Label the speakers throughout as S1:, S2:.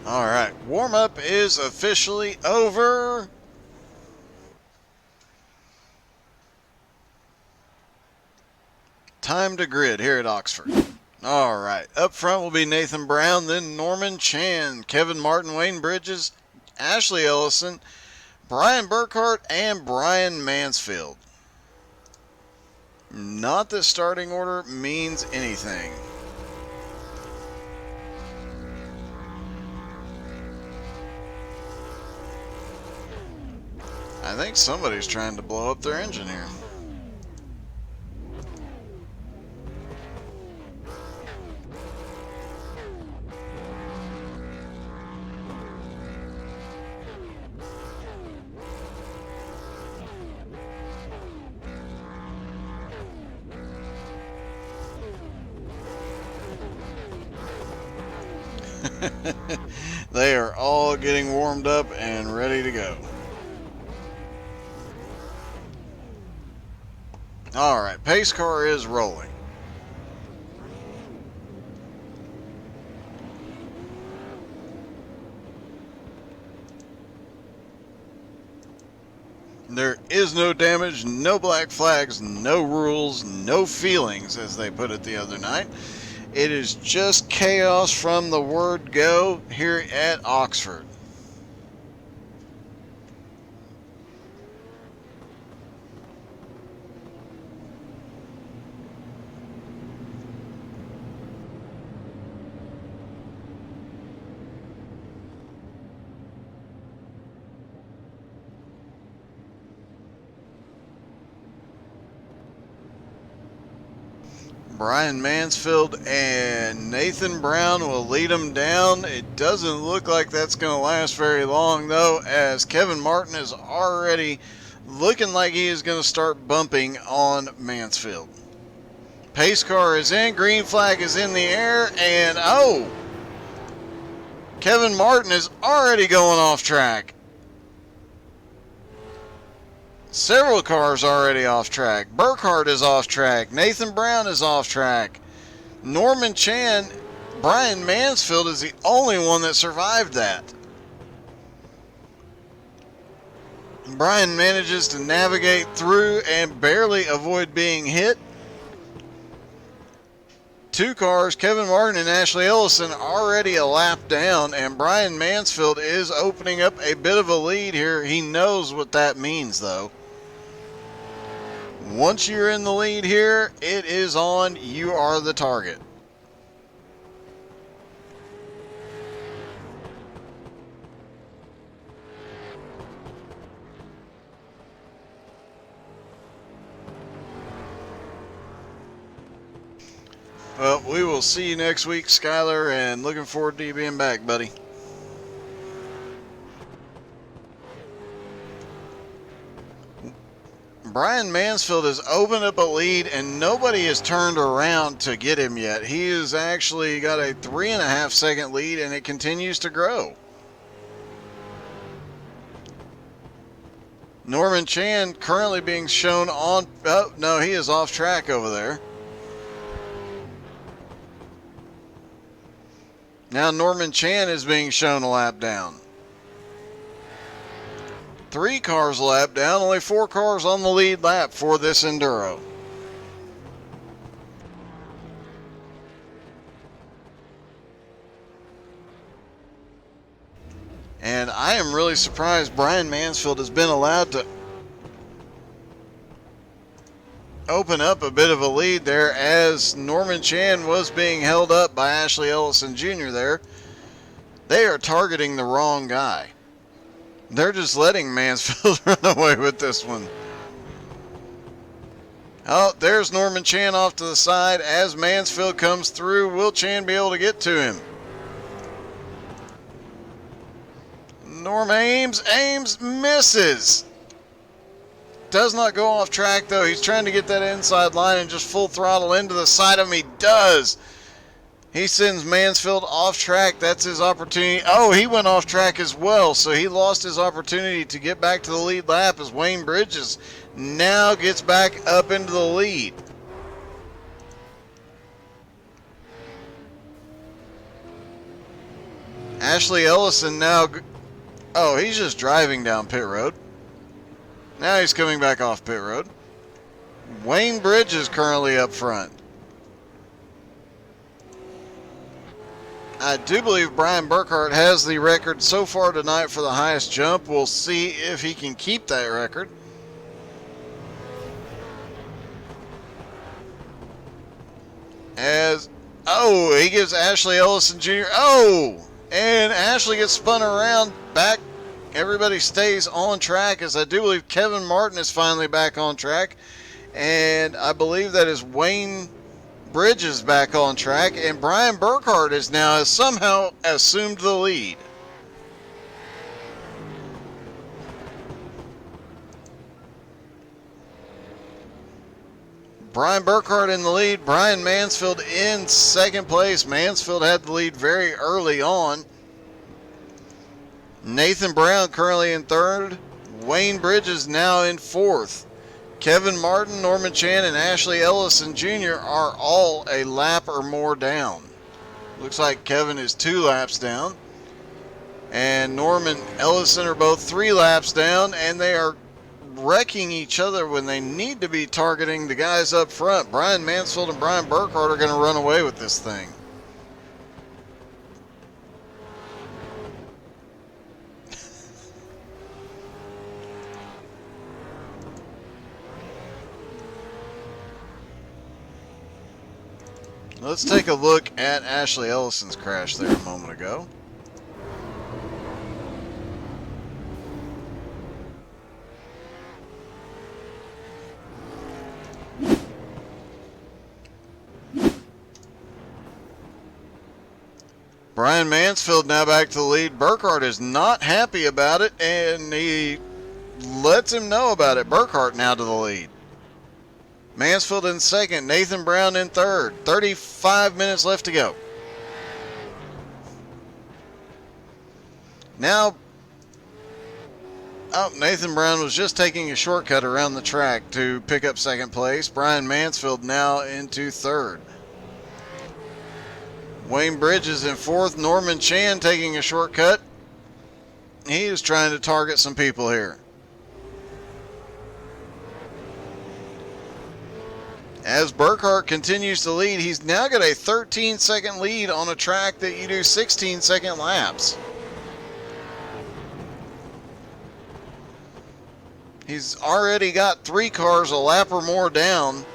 S1: Alright, warm-up is officially over. Time to grid here at Oxford. Alright, up front will be Nathan Brown, then Norman Chan, Kevin Martin, Wayne Bridges, Ashley Ellison, Brian Burkhart, and Brian Mansfield. Not that starting order means anything. I think somebody's trying to blow up their engine here. They are all getting warmed up and ready to go. Alright, pace car is rolling. There is no damage, no black flags, no rules, no feelings, as they put it the other night. It is just chaos from the word go here at Oxford. Brian Mansfield and Nathan Brown will lead them down. It doesn't look like that's going to last very long, though, as Kevin Martin is already looking like he is going to start bumping on Mansfield. Pace car is in, green flag is in the air, and oh! Kevin Martin is already going off track. Several cars already off track. Burkhart is off track. Nathan Brown is off track. Norman Chan, Brian Mansfield is the only one that survived that. Brian manages to navigate through and barely avoid being hit. Two cars, Kevin Martin and Ashley Ellison, already a lap down, and Brian Mansfield is opening up a bit of a lead here. He knows what that means, though. Once you're in the lead here, it is on. You are the target. Well, we will see you next week, Skyler, and looking forward to you being back, buddy. Brian Mansfield has opened up a lead, and nobody has turned around to get him yet. He has actually got a 3.5 second lead, and it continues to grow. Norman Chan currently being shown on... Oh, no, he is off track over there. Now Norman Chan is being shown a lap down. 3 cars a lap down, only 4 cars on the lead lap for this Enduro. And I am really surprised Brian Mansfield has been allowed to open up a bit of a lead there, as Norman Chan was being held up by Ashley Ellison Jr. there. They are targeting the wrong guy. They're just letting Mansfield run away with this one. Oh, there's Norman Chan off to the side. As Mansfield comes through, will Chan be able to get to him? Norm aims, misses. Does not go off track, though. He's trying to get that inside line and just full throttle into the side of him. He does. He sends Mansfield off track. That's his opportunity. Oh, he went off track as well, so he lost his opportunity to get back to the lead lap, as Wayne Bridges now gets back up into the lead. Ashley Ellison now... Oh, he's just driving down pit road. Now he's coming back off pit road. Wayne Bridges currently up front. I do believe Brian Burkhart has the record so far tonight for the highest jump. We'll see if he can keep that record. He gives Ashley Ellison Jr. And Ashley gets spun around back. Everybody stays on track, as I do believe Kevin Martin is finally back on track. And I believe that is Wayne Bridges back on track. And Brian Burkhart is now somehow assumed the lead. Brian Burkhart in the lead. Brian Mansfield in second place. Mansfield had the lead very early on. Nathan Brown currently in third. Wayne Bridges now in fourth. Kevin Martin, Norman Chan, and Ashley Ellison Jr. are all a lap or more down. Looks like Kevin is 2 laps down. And Norman Ellison are both 3 laps down, and they are wrecking each other when they need to be targeting the guys up front. Brian Mansfield and Brian Burkhart are going to run away with this thing. Let's take a look at Ashley Ellison's crash there a moment ago. Brian Mansfield now back to the lead. Burkhart is not happy about it, and he lets him know about it. Burkhart now to the lead. Mansfield in second. Nathan Brown in third. 35 minutes left to go. Now, Nathan Brown was just taking a shortcut around the track to pick up second place. Brian Mansfield now into third. Wayne Bridges in fourth. Norman Chan taking a shortcut. He is trying to target some people here. As Burkhart continues to lead, he's now got a 13-second lead on a track that you do 16-second laps. He's already got 3 cars a lap or more down.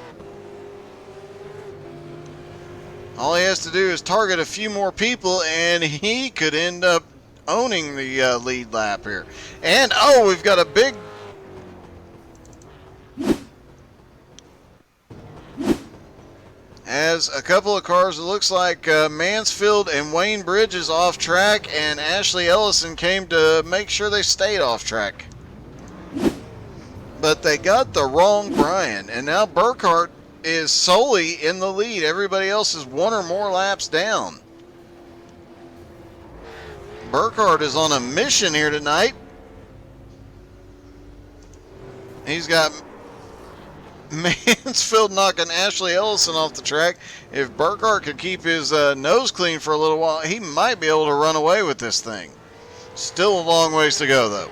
S1: All he has to do is target a few more people, and he could end up owning the lead lap here. And, we've got a big... As a couple of cars, it looks like Mansfield and Wayne Bridges off track, and Ashley Ellison came to make sure they stayed off track. But they got the wrong Brian, and now Burkhart is solely in the lead. Everybody else is 1 or more laps down. Burkhart is on a mission here tonight. He's got Mansfield knocking Ashley Ellison off the track. If Burkhart could keep his nose clean for a little while, he might be able to run away with this thing. Still a long ways to go, though.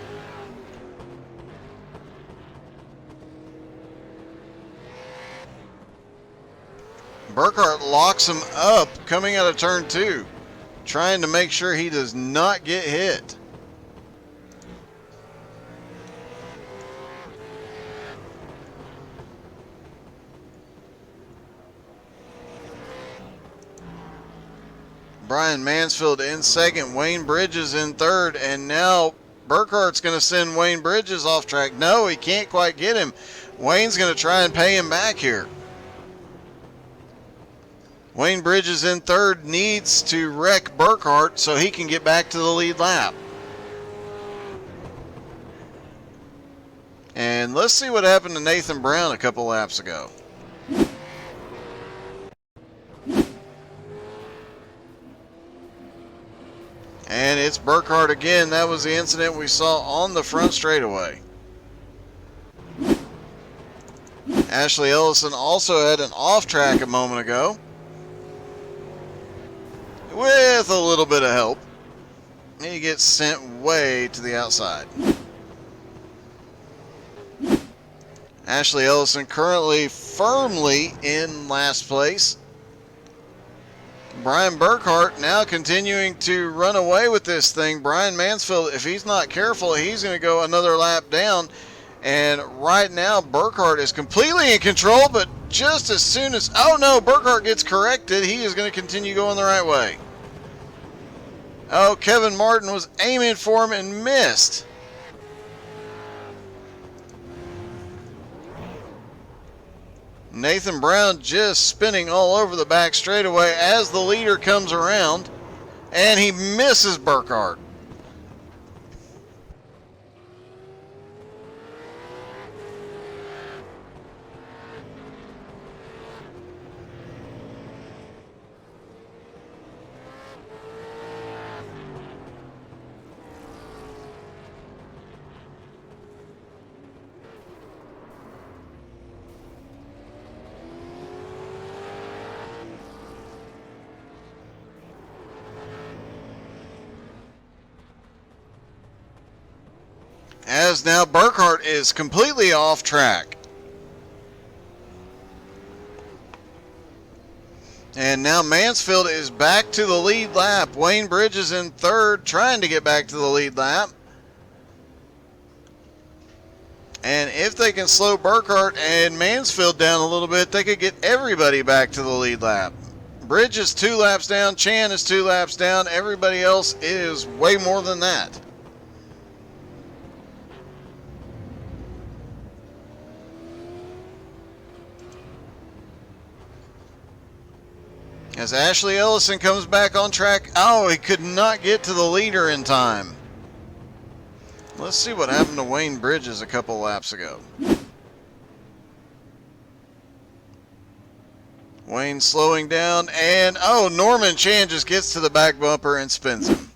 S1: Burkhart locks him up coming out of turn 2, trying to make sure he does not get hit. Brian Mansfield in second, Wayne Bridges in third, and now Burkhart's going to send Wayne Bridges off track. No, he can't quite get him. Wayne's going to try and pay him back here. Wayne Bridges in third needs to wreck Burkhart so he can get back to the lead lap. And let's see what happened to Nathan Brown a couple laps ago. And it's Burkhart again. That was the incident we saw on the front straightaway. Ashley Ellison also had an off track a moment ago, with a little bit of help. He gets sent way to the outside. Ashley Ellison currently firmly in last place. Brian Burkhart now continuing to run away with this thing. Brian Mansfield, if he's not careful, he's going to go another lap down. And right now, Burkhart is completely in control, but just as soon as... Oh no, Burkhart gets corrected. He is going to continue going the right way. Oh, Kevin Martin was aiming for him and missed. Nathan Brown just spinning all over the back straightaway as the leader comes around, and he misses Burkhart. As now Burkhart is completely off track. And now Mansfield is back to the lead lap. Wayne Bridges in third, trying to get back to the lead lap. And if they can slow Burkhart and Mansfield down a little bit, they could get everybody back to the lead lap. Bridges 2 laps down, Chan is 2 laps down, everybody else is way more than that. As Ashley Ellison comes back on track, oh, he could not get to the leader in time. Let's see what happened to Wayne Bridges a couple laps ago. Wayne slowing down, and oh, Norman Chan just gets to the back bumper and spins him.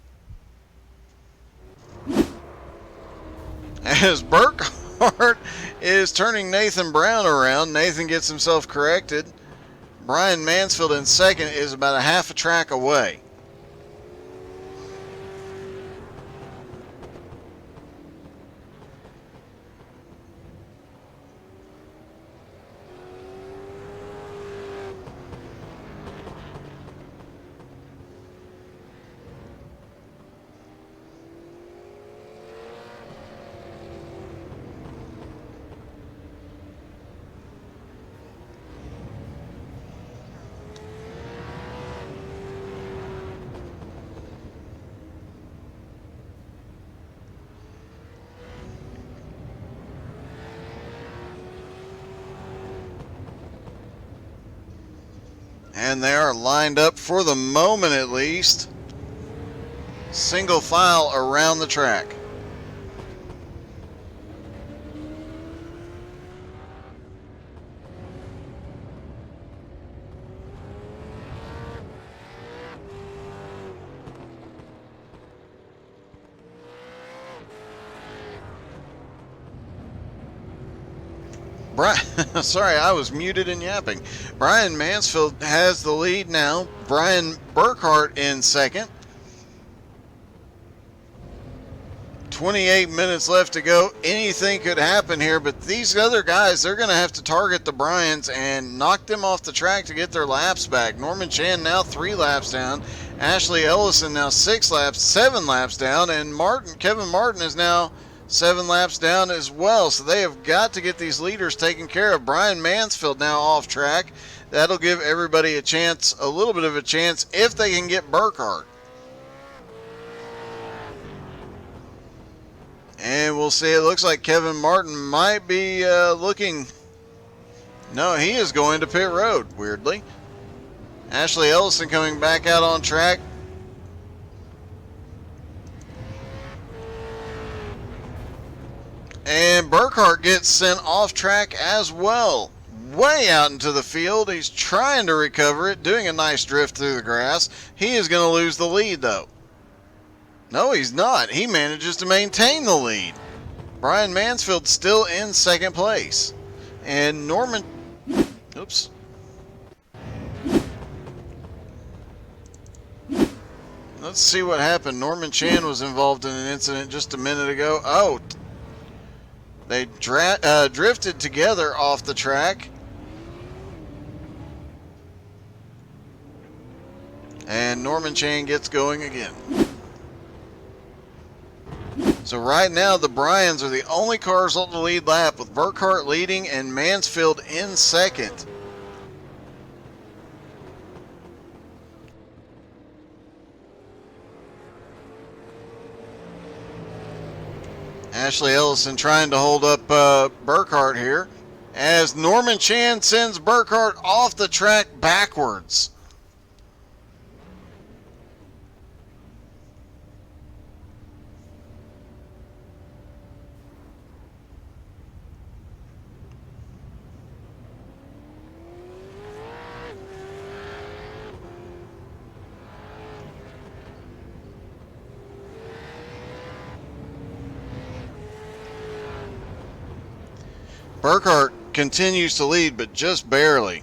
S1: As Burkhart is turning Nathan Brown around, Nathan gets himself corrected. Brian Mansfield in second is about a half a track away. And they are lined up for the moment at least. Single file around the track. Sorry, I was muted and yapping. Brian Mansfield has the lead now. Brian Burkhart in second. 28 minutes left to go. Anything could happen here, but these other guys, they're going to have to target the Bryans and knock them off the track to get their laps back. Norman Chan now 3 laps down. Ashley Ellison now 7 laps down. And Kevin Martin is now 7 laps down as well. So they have got to get these leaders taken care of. Brian Mansfield now off track. That'll give everybody a chance, a little bit of a chance, if they can get Burkhart. And we'll see. It looks like Kevin Martin might be looking... No, he is going to pit road, weirdly. Ashley Ellison coming back out on track. And Burkhart gets sent off track as well. Way out into the field. He's trying to recover it, doing a nice drift through the grass. He is going to lose the lead, though. No, he's not. He manages to maintain the lead. Brian Mansfield still in second place. And Norman... Oops. Let's see what happened. Norman Chan was involved in an incident just a minute ago. Oh, they drifted together off the track. And Norman Chan gets going again. So right now, the Bryans are the only cars on the lead lap, with Burkhart leading and Mansfield in second. Ashley Ellison trying to hold up Burkhart here, as Norman Chan sends Burkhart off the track backwards. Burkhart continues to lead, but just barely.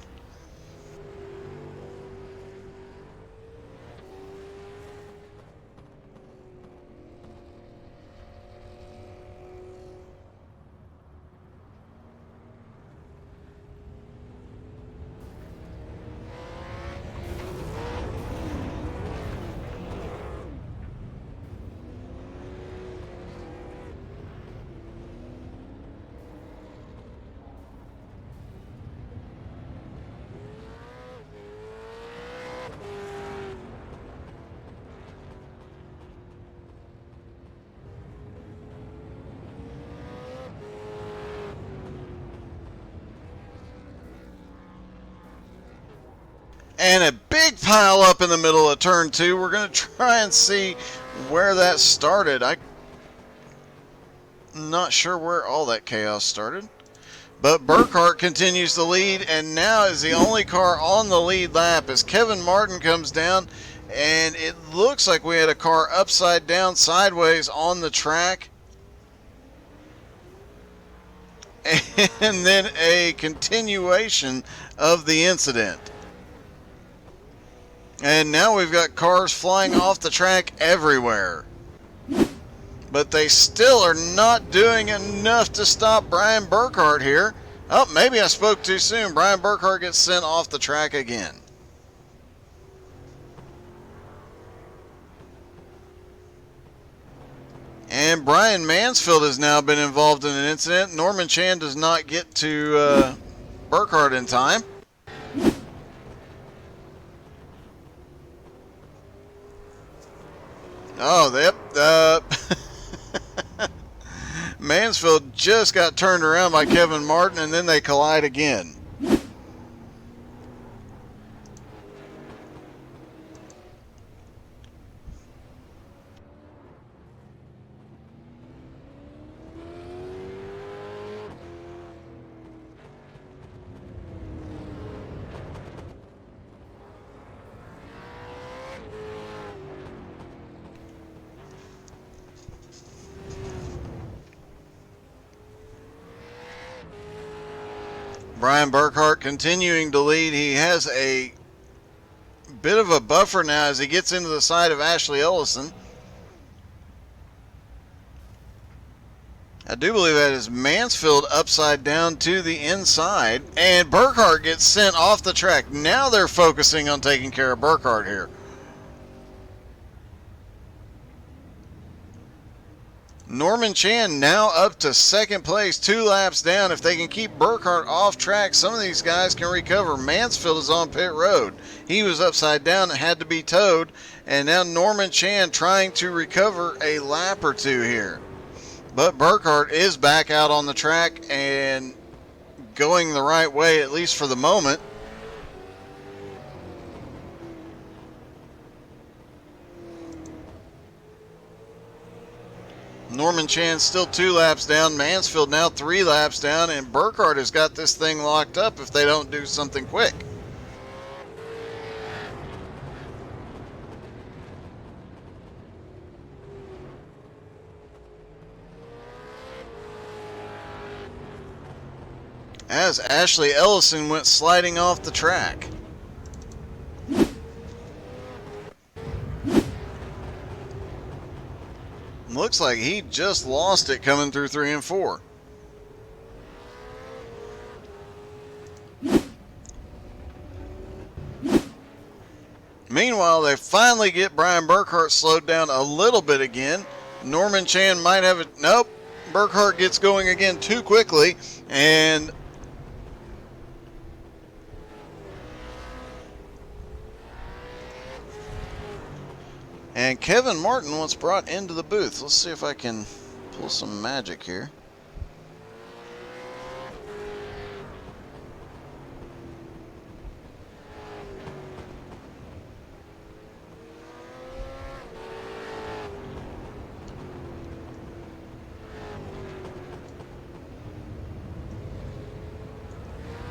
S1: And a big pile up in the middle of turn 2. We're going to try and see where that started. I'm not sure where all that chaos started. But Burkhart continues to lead, and now is the only car on the lead lap as Kevin Martin comes down. And it looks like we had a car upside down sideways on the track. And then a continuation of the incident. And now we've got cars flying off the track everywhere. But they still are not doing enough to stop Brian Burkhart here. Oh, maybe I spoke too soon. Brian Burkhart gets sent off the track again. And Brian Mansfield has now been involved in an incident. Norman Chan does not get to Burkhart in time. Oh, yep. Mansfield just got turned around by Kevin Martin, and then they collide again. Brian Burkhart continuing to lead. He has a bit of a buffer now as he gets into the side of Ashley Ellison. I do believe that is Mansfield upside down to the inside. And Burkhart gets sent off the track. Now they're focusing on taking care of Burkhart here. Norman Chan now up to second place, 2 laps down. If they can keep Burkhart off track, some of these guys can recover. Mansfield is on pit road. He was upside down and had to be towed. And now Norman Chan trying to recover a lap or two here. But Burkhart is back out on the track and going the right way, at least for the moment. Norman Chan still 2 laps down. Mansfield now 3 laps down. And Burkhart has got this thing locked up if they don't do something quick. As Ashley Ellison went sliding off the track. Looks like he just lost it coming through 3 and 4. Meanwhile, they finally get Brian Burkhart slowed down a little bit again. Norman Chan might have it. Nope. Burkhart gets going again too quickly. And Kevin Martin was brought into the booth. Let's see if I can pull some magic here.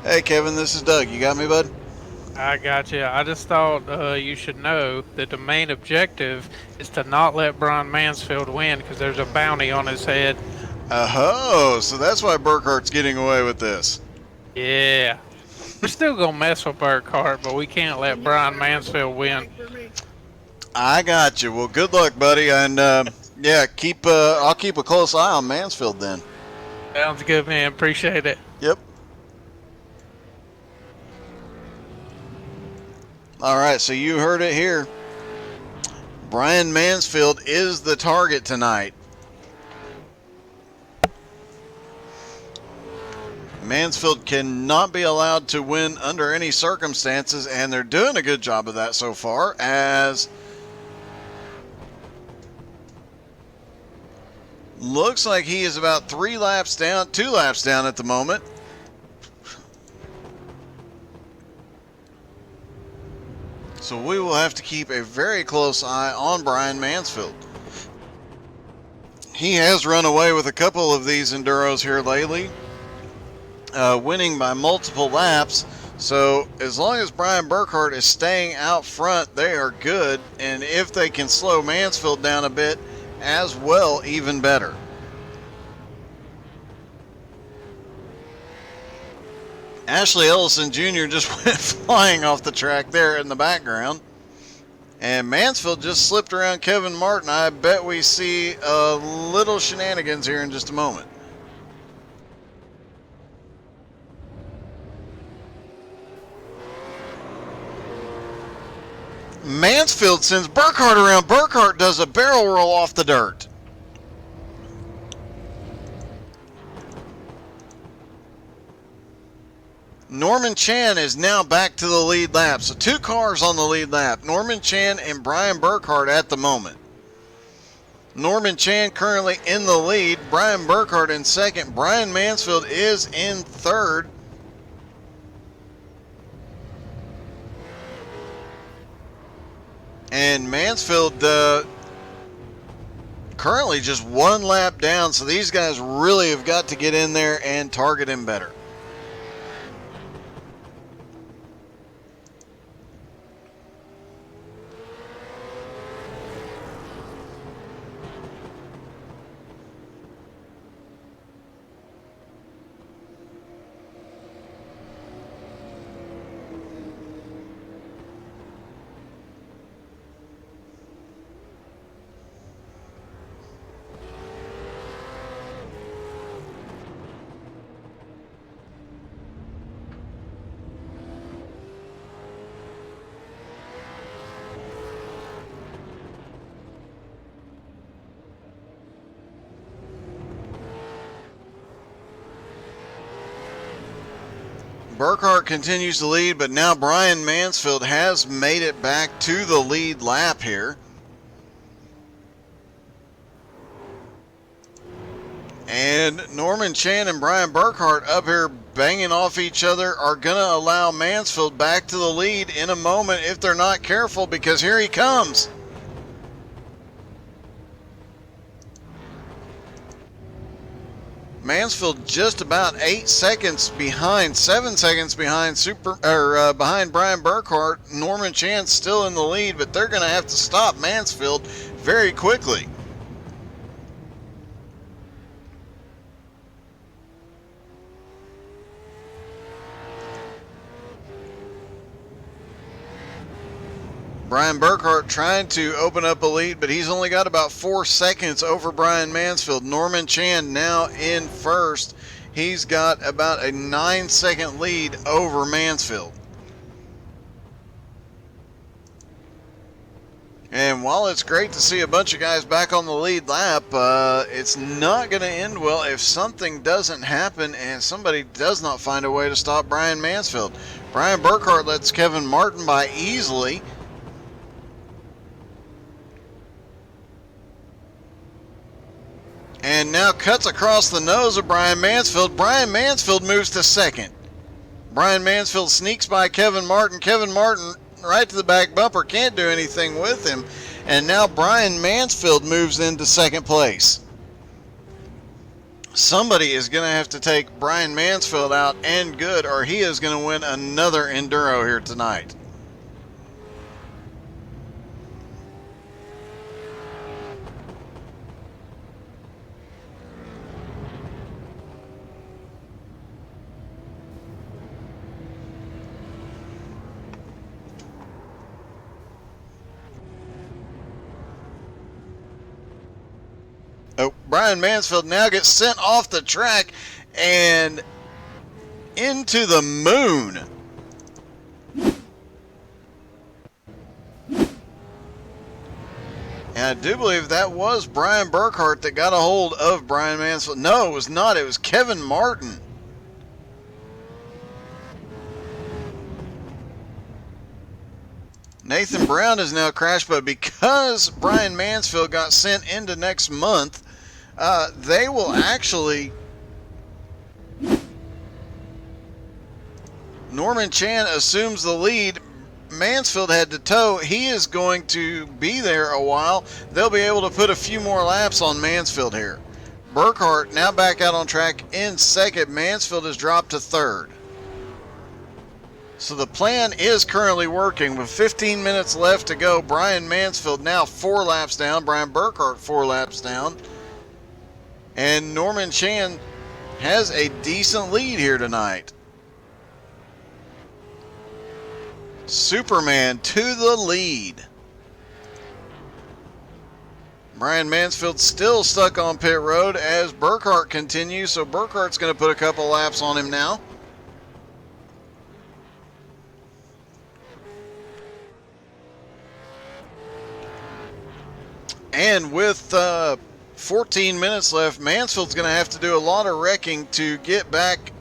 S1: Hey Kevin, this is Doug. You got me, bud?
S2: I got you. I just thought you should know that the main objective is to not let Brian Mansfield win because there's a bounty on his head.
S1: Oh, so that's why Burkhart's getting away with this.
S2: Yeah. We're still going to mess with Burkhart, but we can't let Brian Mansfield win.
S1: I got you. Well, good luck, buddy. And yeah, I'll keep a close eye on Mansfield then.
S2: Sounds good, man. Appreciate it.
S1: Yep. All right, so you heard it here. Brian Mansfield is the target tonight. Mansfield cannot be allowed to win under any circumstances, and they're doing a good job of that so far, as looks like he is about 2 laps down at the moment. So we will have to keep a very close eye on Brian Mansfield. He has run away with a couple of these Enduros here lately, winning by multiple laps. So as long as Brian Burkhart is staying out front, they are good. And if they can slow Mansfield down a bit as well, even better. Ashley Ellison Jr. just went flying off the track there in the background. And Mansfield just slipped around Kevin Martin. I bet we see a little shenanigans here in just a moment. Mansfield sends Burkhart around. Burkhart does a barrel roll off the dirt. Norman Chan is now back to the lead lap. So 2 cars on the lead lap. Norman Chan and Brian Burkhart at the moment. Norman Chan currently in the lead. Brian Burkhart in second. Brian Mansfield is in third. And Mansfield currently just 1 lap down. So these guys really have got to get in there and target him better. Burkhart continues to lead, but now Brian Mansfield has made it back to the lead lap here. And Norman Chan and Brian Burkhart up here banging off each other are going to allow Mansfield back to the lead in a moment if they're not careful, because here he comes. Mansfield just about 7 seconds behind behind Brian Burkhart. Norman Chan's still in the lead, but they're going to have to stop Mansfield very quickly. Brian Burkhart trying to open up a lead, but he's only got about 4 seconds over Brian Mansfield. Norman Chan now in first. He's got about a 9-second lead over Mansfield. And while it's great to see a bunch of guys back on the lead lap, it's not going to end well if something doesn't happen and somebody does not find a way to stop Brian Mansfield. Brian Burkhart lets Kevin Martin by easily. And now cuts across the nose of Brian Mansfield. Brian Mansfield moves to second. Brian Mansfield sneaks by Kevin Martin. Kevin Martin right to the back bumper, can't do anything with him. And now Brian Mansfield moves into second place. Somebody is going to have to take Brian Mansfield out and good, or he is going to win another Enduro here tonight. Oh, Brian Mansfield now gets sent off the track and into the moon. And I do believe that was Brian Burkhart that got a hold of Brian Mansfield. No, it was not. It was Kevin Martin. Nathan Brown has now crashed, but because Brian Mansfield got sent into next month, they will actually... Norman Chan assumes the lead. Mansfield had to tow. He is going to be there a while. They'll be able to put a few more laps on Mansfield here. Burkhart now back out on track in second. Mansfield has dropped to third. So the plan is currently working with 15 minutes left to go. Brian Mansfield now 4 laps down. Brian Burkhart 4 laps down. And Norman Chan has a decent lead here tonight. Superman to the lead. Brian Mansfield still stuck on pit road as Burkhart continues. So Burkhart's going to put a couple laps on him now. And with 14 minutes left, Mansfield's going to have to do a lot of wrecking to get back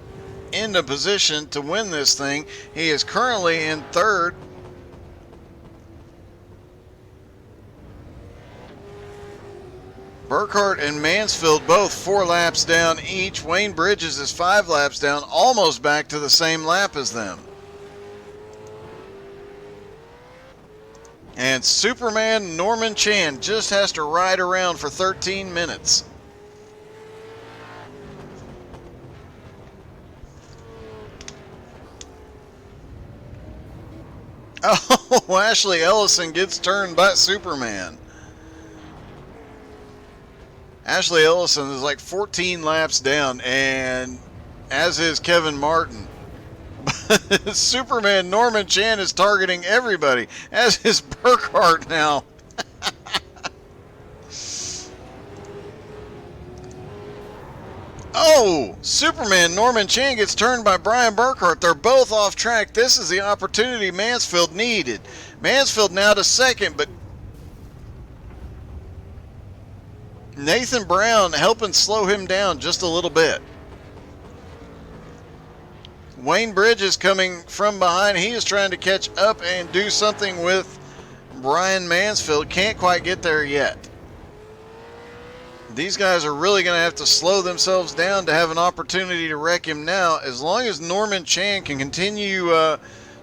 S1: into position to win this thing. He is currently in third. Burkhart and Mansfield both 4 laps down each. Wayne Bridges is 5 laps down, almost back to the same lap as them. And Superman Norman Chan just has to ride around for 13 minutes. Oh, Ashley Ellison gets turned by Superman. Ashley Ellison is like 14 laps down, and as is Kevin Martin. Superman Norman Chan is targeting everybody, as is Burkhart now. Oh, Superman Norman Chan gets turned by Brian Burkhart. They're both off track. This is the opportunity Mansfield needed. Mansfield now to second, but Nathan Brown helping slow him down just a little bit. Wayne Bridges coming from behind. He is trying to catch up and do something with Brian Mansfield. Can't quite get there yet. These guys are really going to have to slow themselves down to have an opportunity to wreck him now. As long as Norman Chan can continue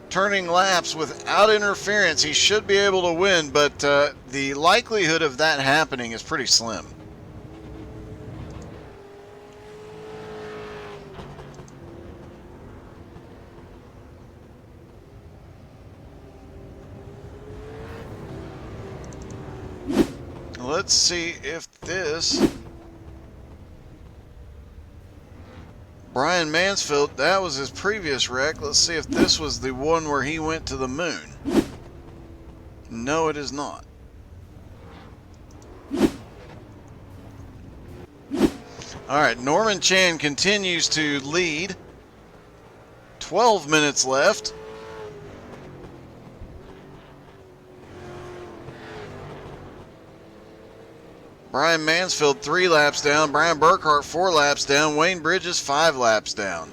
S1: turning laps without interference, he should be able to win, but the likelihood of that happening is pretty slim. Let's see if this... Brian Mansfield, that was his previous wreck. Let's see if this was the one where he went to the moon. No, it is not. Alright, Norman Chan continues to lead. 12 minutes left. Brian Mansfield 3 laps down. Brian Burkhart 4 laps down. Wayne Bridges 5 laps down.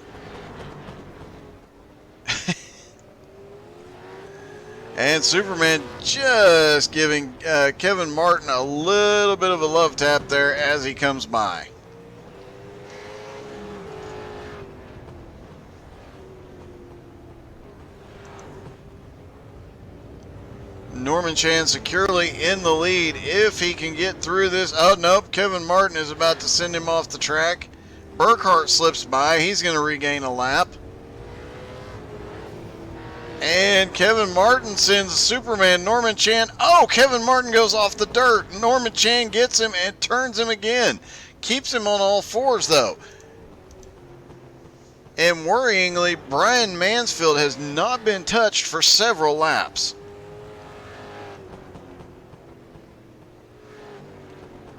S1: And Superman just giving Kevin Martin a little bit of a love tap there as he comes by. Norman Chan securely in the lead if he can get through this. Oh, nope. Kevin Martin is about to send him off the track. Burkhart slips by. He's going to regain a lap. And Kevin Martin sends Superman Norman Chan. Oh, Kevin Martin goes off the dirt. Norman Chan gets him and turns him again. Keeps him on all fours, though. And worryingly, Brian Mansfield has not been touched for several laps.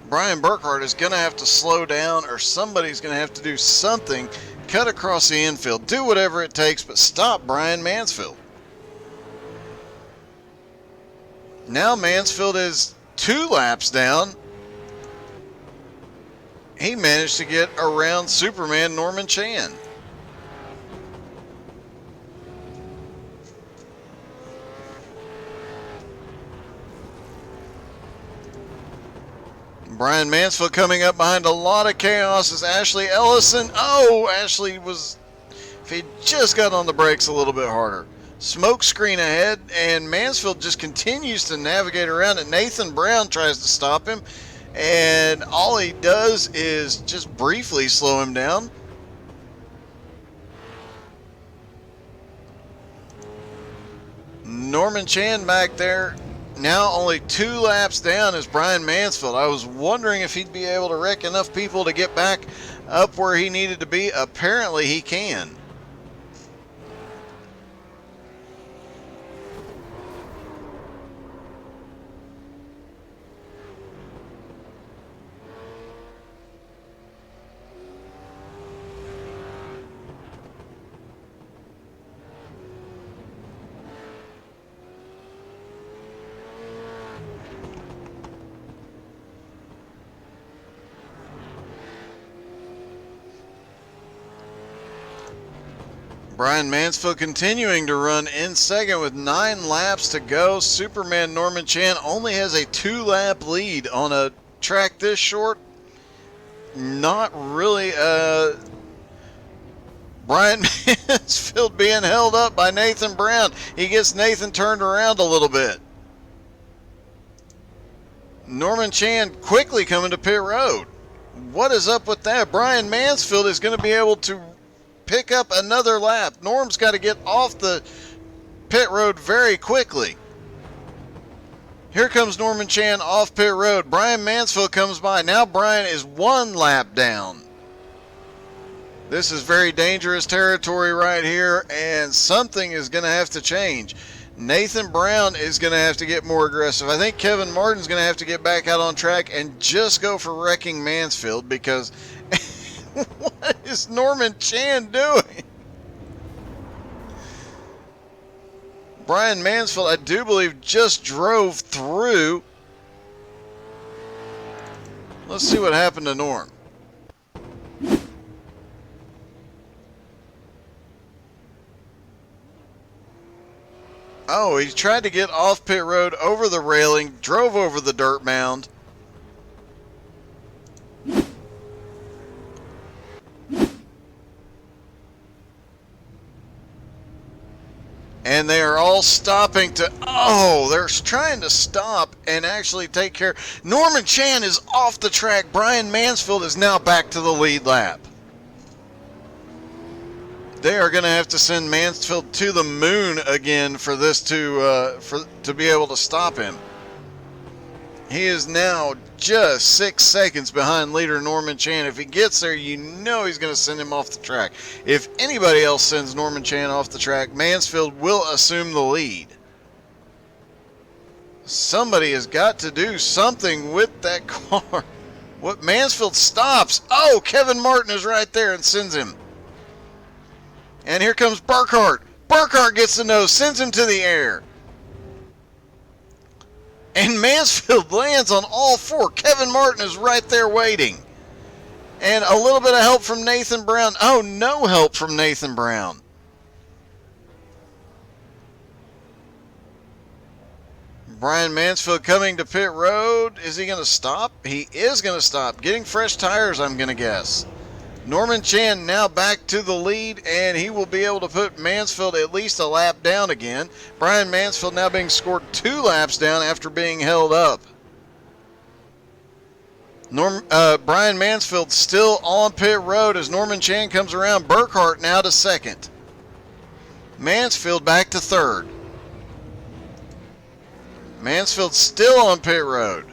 S1: Brian Burkhart is going to have to slow down, or somebody's going to have to do something, cut across the infield, do whatever it takes, but stop Brian Mansfield. Now Mansfield is 2 laps down. He managed to get around Superman Norman Chan. Brian Mansfield coming up behind a lot of chaos is Ashley Ellison. Oh, Ashley was, if he just got on the brakes a little bit harder. Smoke screen ahead, and Mansfield just continues to navigate around it. Nathan Brown tries to stop him, and all he does is just briefly slow him down. Norman Chan back there. Now only 2 laps down is Brian Mansfield. I was wondering if he'd be able to wreck enough people to get back up where he needed to be. Apparently he can. Brian Mansfield continuing to run in second with 9 laps to go. Superman Norman Chan only has a 2-lap lead on a track this short. Not really. Brian Mansfield being held up by Nathan Brown. He gets Nathan turned around a little bit. Norman Chan quickly coming to pit road. What is up with that? Brian Mansfield is going to be able to pick up another lap. Norm's got to get off the pit road very quickly. Here comes Norman Chan off pit road. Brian Mansfield comes by. Now Brian is 1 lap down. This is very dangerous territory right here, and something is going to have to change. Nathan Brown is going to have to get more aggressive. I think Kevin Martin's going to have to get back out on track and just go for wrecking Mansfield, because what is Norman Chan doing? Brian Mansfield, I do believe, just drove through. Let's see what happened to Norm. Oh, he tried to get off pit road over the railing, drove over the dirt mound. And they are all stopping to, oh, they're trying to stop and actually take care. Norman Chan is off the track. Brian Mansfield is now back to the lead lap. They are going to have to send Mansfield to the moon again for this to be able to stop him. He is now just 6 seconds behind leader Norman Chan. If he gets there, you know he's going to send him off the track. If anybody else sends Norman Chan off the track, Mansfield will assume the lead. Somebody has got to do something with that car. What? Mansfield stops. Oh, Kevin Martin is right there and sends him. And here comes Burkhart. Burkhart gets the nose, sends him to the air. And Mansfield lands on all four. Kevin Martin is right there waiting. And a little bit of help from Nathan Brown. Oh, no help from Nathan Brown. Brian Mansfield coming to pit road. Is he going to stop? He is going to stop. Getting fresh tires, I'm going to guess. Norman Chan now back to the lead, and he will be able to put Mansfield at least a lap down again. Brian Mansfield now being scored 2 laps down after being held up. Brian Mansfield still on pit road as Norman Chan comes around. Burkhart now to second. Mansfield back to third. Mansfield still on pit road.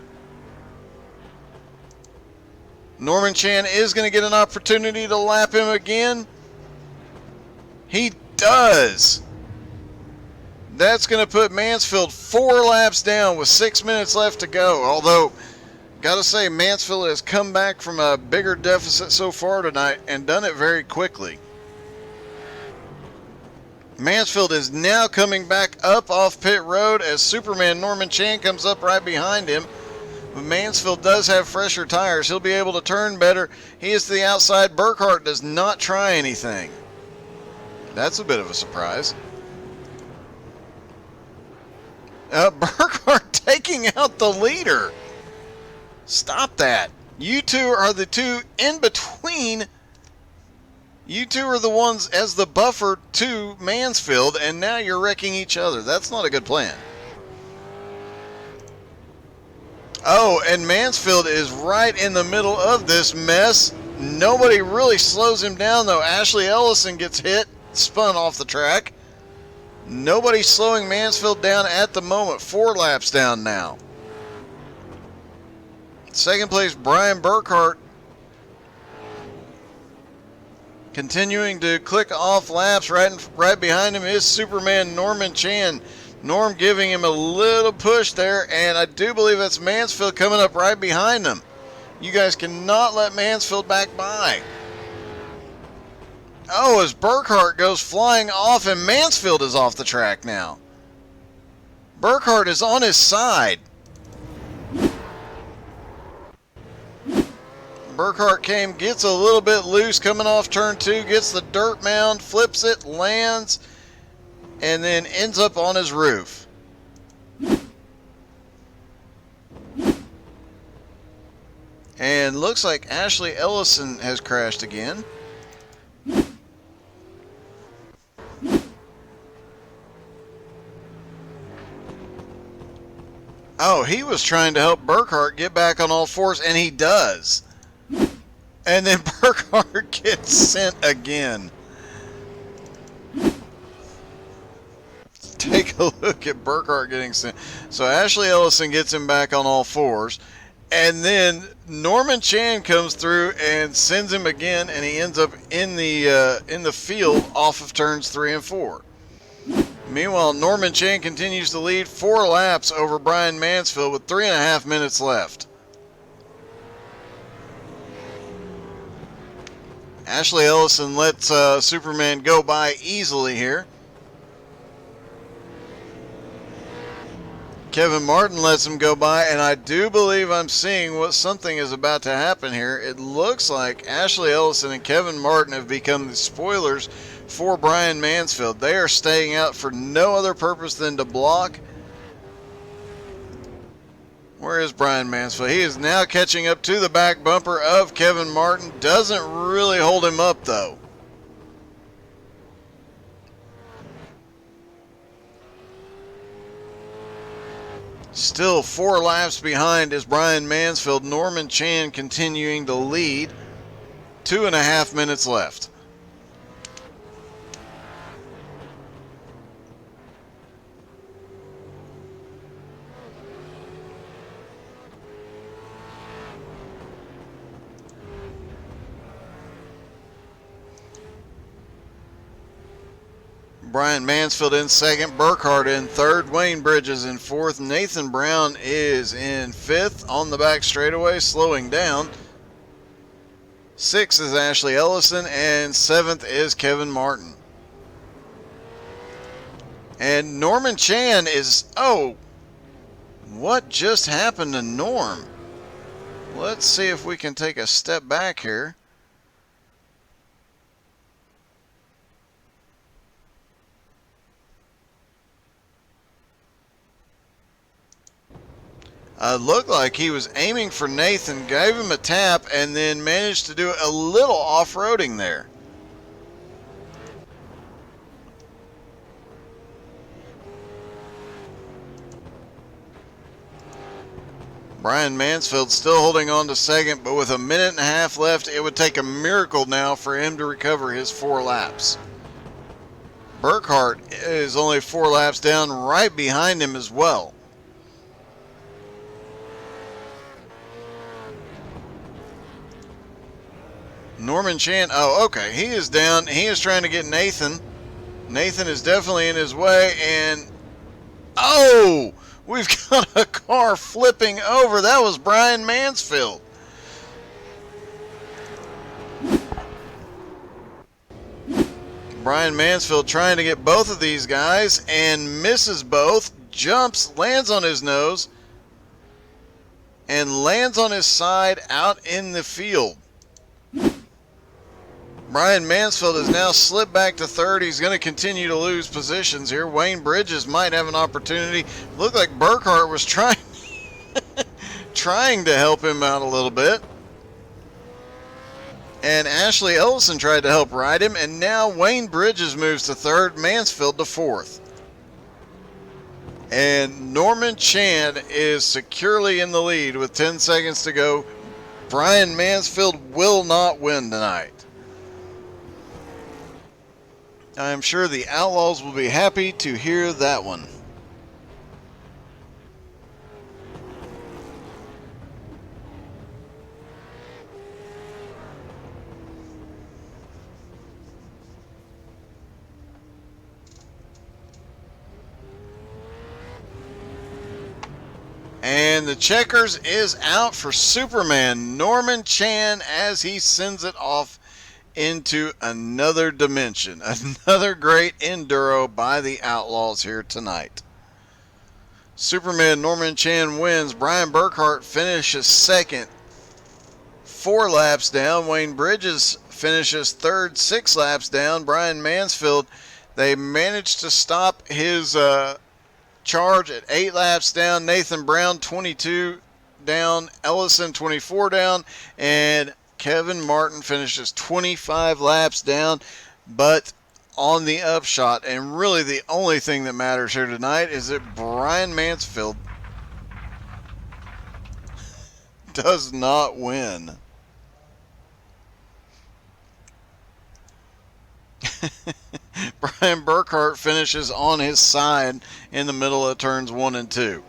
S1: Norman Chan is going to get an opportunity to lap him again. He does. That's going to put Mansfield 4 laps down with 6 minutes left to go. Although, gotta say, Mansfield has come back from a bigger deficit so far tonight and done it very quickly. Mansfield is now coming back up off pit road as Superman Norman Chan comes up right behind him. But Mansfield does have fresher tires. He'll be able to turn better. He is to the outside. Burkhart does not try anything. That's a bit of a surprise. Burkhart taking out the leader. Stop that. You two are the two in between. You two are the ones as the buffer to Mansfield, and now you're wrecking each other. That's not a good plan. Oh, and Mansfield is right in the middle of this mess. Nobody really slows him down, though. Ashley Ellison gets hit, spun off the track. Nobody's slowing Mansfield down at the moment. 4 laps down now. Second place, Brian Burkhart. Continuing to click off laps. Right behind him is Superman Norman Chan. Norm giving him a little push there, and I do believe that's Mansfield coming up right behind them. You guys cannot let Mansfield back by. Oh, as Burkhart goes flying off, and Mansfield is off the track now. Burkhart is on his side. Burkhart gets a little bit loose coming off turn 2, gets the dirt mound, flips it, lands, and then ends up on his roof. And looks like Ashley Ellison has crashed again. Oh, he was trying to help Burkhart get back on all fours, and he does. And then Burkhart gets sent again. Take a look at Burkhart getting sent. So Ashley Ellison gets him back on all fours. And then Norman Chan comes through and sends him again, and he ends up in the field off of turns 3 and 4. Meanwhile, Norman Chan continues to lead 4 laps over Brian Mansfield with 3.5 minutes left. Ashley Ellison lets Superman go by easily here. Kevin Martin lets him go by, and I do believe I'm seeing what something is about to happen here. It looks like Ashley Ellison and Kevin Martin have become the spoilers for Brian Mansfield. They are staying out for no other purpose than to block. Where is Brian Mansfield? He is now catching up to the back bumper of Kevin Martin. Doesn't really hold him up, though. Still 4 laps behind is Brian Mansfield. Norman Chan continuing to lead. 2.5 minutes left. Brian Mansfield in second, Burkhart in third, Wayne Bridges in fourth, Nathan Brown is in fifth on the back straightaway, slowing down. Sixth is Ashley Ellison, and seventh is Kevin Martin. And Norman Chan is, oh, what just happened to Norm? Let's see if we can take a step back here. Looked like he was aiming for Nathan, gave him a tap, and then managed to do a little off-roading there. Brian Mansfield still holding on to second, but with a minute and a half left, it would take a miracle now for him to recover his 4 laps. Burkhart is only 4 laps down, right behind him as well. Norman Chan, oh, okay, he is down. He is trying to get Nathan. Nathan is definitely in his way, and oh, we've got a car flipping over. That was Brian Mansfield. Brian Mansfield trying to get both of these guys and misses both, jumps, lands on his nose, and lands on his side out in the field. Brian Mansfield has now slipped back to third. He's going to continue to lose positions here. Wayne Bridges might have an opportunity. Looked like Burkhart was trying to help him out a little bit. And Ashley Ellison tried to help ride him. And now Wayne Bridges moves to third, Mansfield to fourth. And Norman Chan is securely in the lead with 10 seconds to go. Brian Mansfield will not win tonight. I'm sure the Outlaws will be happy to hear that one. And the checkers is out for Superman Norman Chan as he sends it off into another dimension. Another great enduro by the Outlaws here tonight. Superman Norman Chan wins. Brian Burkhart finishes second, 4 laps down. Wayne Bridges finishes third, 6 laps down. Brian Mansfield, they managed to stop his charge at 8 laps down. Nathan Brown 22 down, Ellison 24 down, and Kevin Martin finishes 25 laps down, but on the upshot. And really the only thing that matters here tonight is that Brian Mansfield does not win. Brian Burkhart finishes on his side in the middle of turns 1 and 2.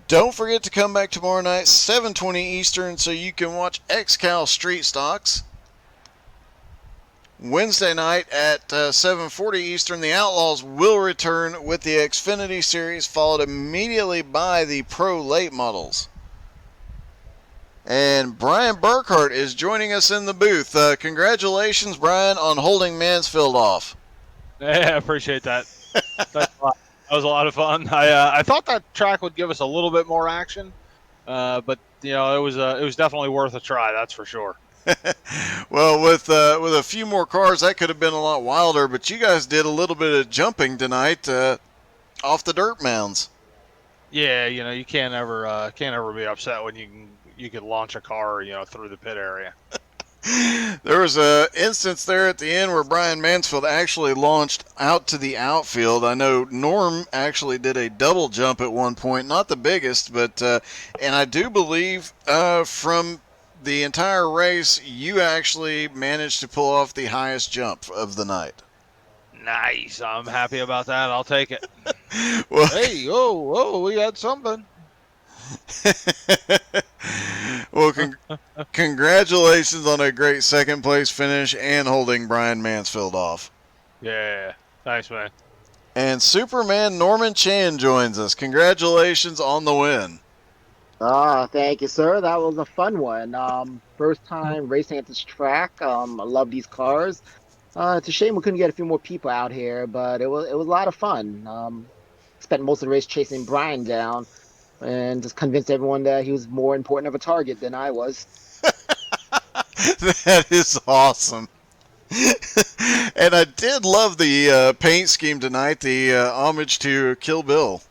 S1: Don't forget to come back tomorrow night, 7:20 Eastern, so you can watch XCal Street Stocks. Wednesday night at 7:40 Eastern, the Outlaws will return with the Xfinity Series, followed immediately by the Pro Late Models. And Brian Burkhart is joining us in the booth. Congratulations, Brian, on holding Mansfield off.
S3: Yeah, I appreciate that. Thanks a lot. That was a lot of fun. I thought that track would give us a little bit more action, but you know, it was definitely worth a try. That's for sure.
S1: Well, with a few more cars, that could have been a lot wilder. But you guys did a little bit of jumping tonight off the dirt mounds.
S3: Yeah, you know, you can't ever be upset when you can launch a car, you know, through the pit area.
S1: There was a instance there at the end where Brian Mansfield actually launched out to the outfield. I know Norm actually did a double jump at one point, not the biggest, but and I do believe from the entire race, you actually managed to pull off the highest jump of the night.
S3: Nice. I'm happy about that. I'll take it.
S1: Well,
S3: Hey, oh, we had something.
S1: Well, congratulations on a great second place finish and holding Brian Mansfield off.
S3: Yeah. Thanks, man.
S1: And Superman Norman Chan joins us. Congratulations on the win.
S4: Thank you, sir. That was a fun one. First time racing at this track. I love these cars. It's a shame we couldn't get a few more people out here, but it was a lot of fun. Spent most of the race chasing Brian down and just convinced everyone that he was more important of a target than I was.
S1: That is awesome. And I did love the paint scheme tonight, the homage to Kill Bill.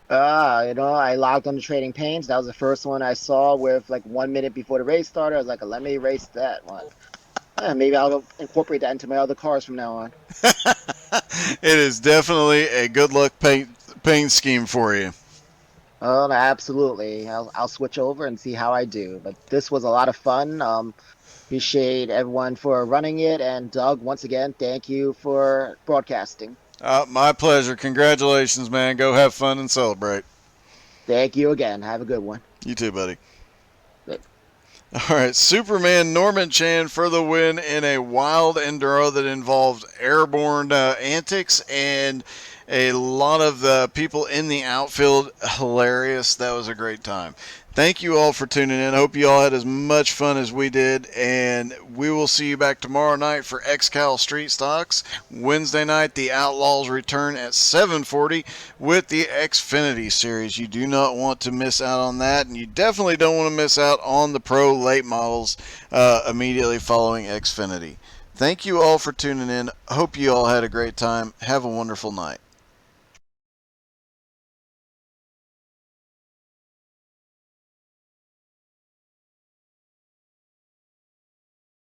S4: I logged on to Trading Pains. That was the first one I saw with like 1 minute before the race started. I was like, let me race that one. Maybe I'll incorporate that into my other cars from now on.
S1: It is definitely a good luck paint scheme for you.
S4: Oh, absolutely. I'll switch over and see how I do. But this was a lot of fun. Appreciate everyone for running it, and Doug, once again, thank you for broadcasting.
S1: My pleasure. Congratulations, man. Go have fun and celebrate.
S4: Thank you again. Have a good one.
S1: You too, buddy.
S4: Good.
S1: All right, Superman Norman Chan for the win in a wild enduro that involved airborne antics and a lot of the people in the outfield. Hilarious. That was a great time. Thank you all for tuning in. Hope you all had as much fun as we did, and we will see you back tomorrow night for XCal Street Stocks. Wednesday night, the Outlaws return at 7:40 with the Xfinity Series. You do not want to miss out on that, and you definitely don't want to miss out on the Pro late models immediately following Xfinity. Thank you all for tuning in. Hope you all had a great time. Have a wonderful night.